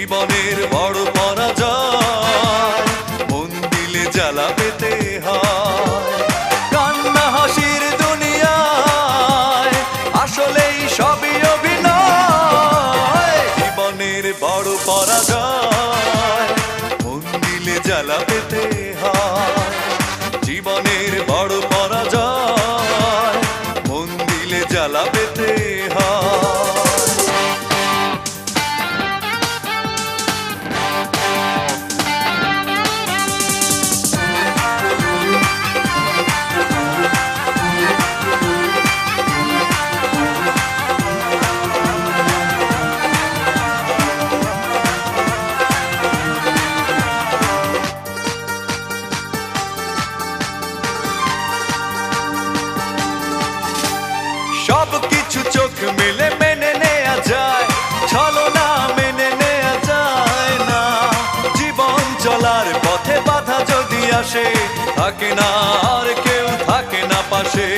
জীবনের বড় পরাজয়, মন দিলে জ্বালা পেতে হয়। কান্না হাসির দুনিয়ায় আসলেই সবই অভিনয়। জীবনের বড় পরাজয়, মন দিলে জ্বালা পেতে হয়। জীবনের বড় পরাজয়, মন দিলে জ্বালা পেতে হয়। সব কিছু চোখ মেলে মেনে নেয়া যায়, ছলনা মেনে নেয়া যায় না। জীবন চলার পথে বাধা যদি আসে, থাকে না আর কেউ থাকে না পাশে।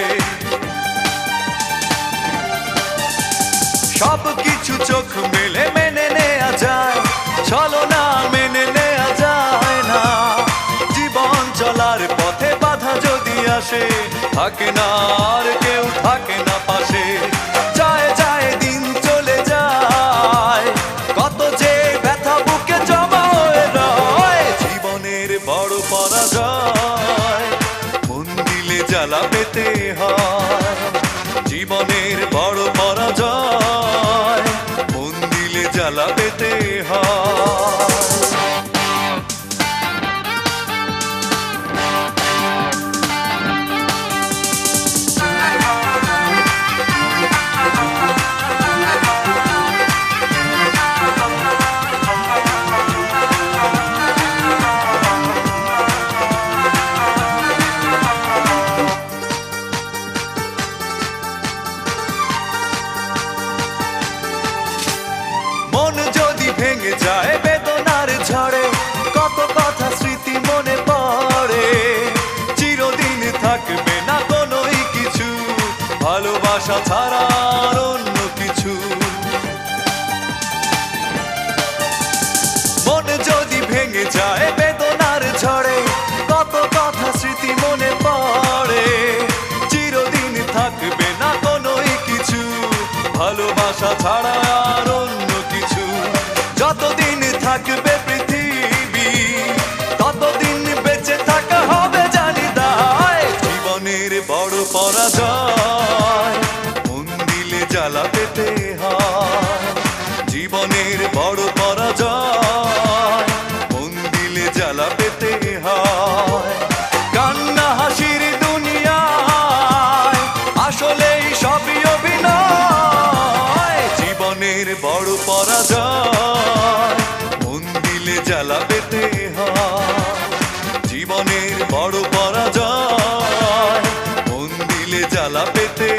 সব কিছু চোখ মেলে মেনে নেয়া যায়, ছলনা মেনে নেয়া যায় না। জীবন চলার পথে বাধা যদি আসে, থাকে না আর কেউ থাকে না পাশে। যায় যায় দিন চলে যায়, কত যে ব্যথা বুকে জমা হয়ে রয়। জীবনের বড় পরাজয়, মন দিলে জ্বালা পেতে হয়। জীবনের বড় পরাজয়, মন দিলে জ্বালা পেতে হয়। মন যদি ভেঙে যায় বেদনার ঝড়ে, কত কথা স্মৃতি মনে পড়ে। চিরদিন থাকবে না কোনোই কিছু, ভালোবাসা ছাড়া আর অন্য কিছু। মন যদি ভেঙে যায় বেদনার ঝড়ে, কত কথা স্মৃতি মনে পড়ে। চিরদিন থাকবে না কোনোই কিছু, ভালোবাসা ছাড়া আর অন্য কিছু। যতদিন থাকবে পৃথিবী, ততদিন বেঁচে থাকা হবে জানি তাই। জীবনের বড় পরাজয়, মন দিলে জ্বালা পেতে হয়। জীবনের বড় পরাজয়, মন দিলে জ্বালা পেতে হয়। কান্না হাসির দুনিয়ায় আসলেই সবই অভিনয়। জীবনের বড় পরাজয়, মন দিলে জ্বালা পেতে হয়। জীবনের বড় পরাজয়, মন দিলে জ্বালা পেতে